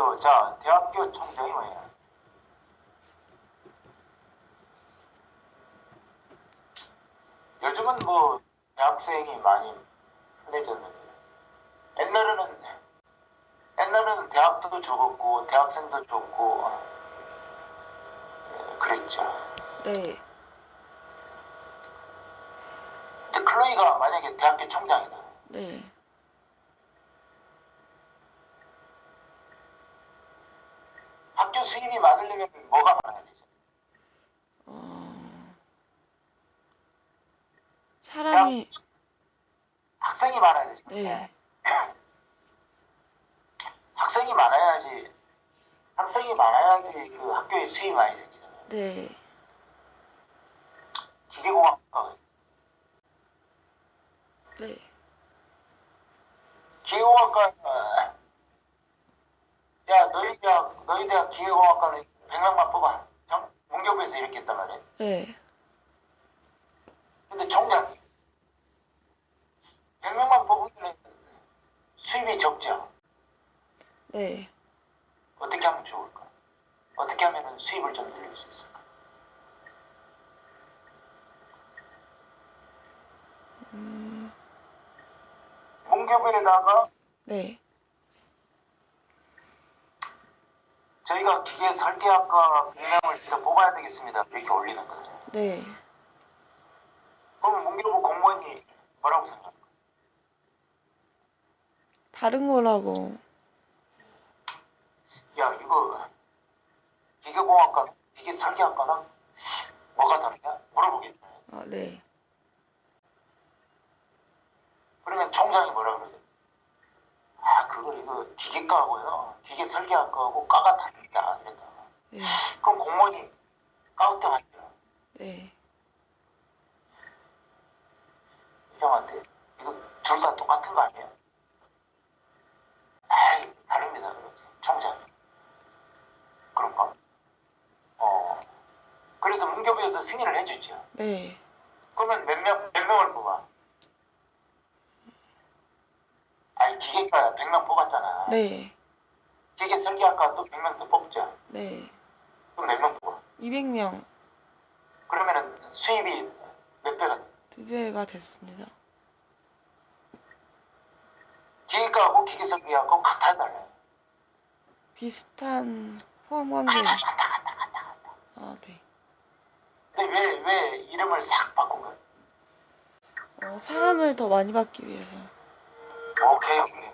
맞죠. 자, 대학교 총장이 뭐예요? 요즘은 뭐 대학생이 많이 흔해졌는데 옛날에는 대학도 적었고 대학생도 적고 그랬죠. 네. 근데 클로이가 만약에 대학교 총장이다. 네. 학교 수입이 많으려면 뭐가 많아야 되죠? 사람이, 학생이 많아야 되죠. 네. 학생이 많아야지 그 학교에 수입이 많이 생기잖아요. 네. 기계공학과 네. 기계공학과 야 너희 대학 기계공학과는 100명만 뽑아. 문교부에서 이렇게 했단 말이에요. 네. 근데 총장 100명만 뽑으면 수입이 적죠. 네. 어떻게 하면 좋을까? 어떻게 하면 수입을 좀 늘릴 수 있을까? 문교부에다가 네. 저희가 기계 설계학과 100명을 더 뽑아야 되겠습니다. 이렇게 올리는 거예요. 네. 그럼 문교부 공무원이 뭐라고 생각할까? 다른 거라고. 야, 이거 기계공학과, 기계 설계학과랑 뭐가 다르냐? 물어보겠다. 아, 네. 그러면 총장이 뭐라 그러죠? 아, 이거 기계과하고요. 기계 설계학과하고 과가 다릅니다. 이랬다. 네. 그럼 공무원이 ቃ우뚱하죠. 네. 이상한데? 이거 둘 다 똑같은 거 아니에요? 에이, 다릅니다. 그러지. 총장이. 그런가? 그래서 문교부에서 승인을 해주죠. 네. 그러면 몇 명을 뽑아? 아니, 기계과 100명 뽑았잖아. 네. 기계 설계학과 또 100명 더 뽑자. 네. 그럼 몇 명 뽑아? 200명. 그러면은 수입이 몇 배가 돼? 2배가 됐습니다. 기계과하고 기계 설계학과 같아 달라요. 비슷한 포함 관계. 아, 네. 근데 왜 이름을 싹 바꾼 거야? 사람을 더 많이 받기 위해서. 오케이.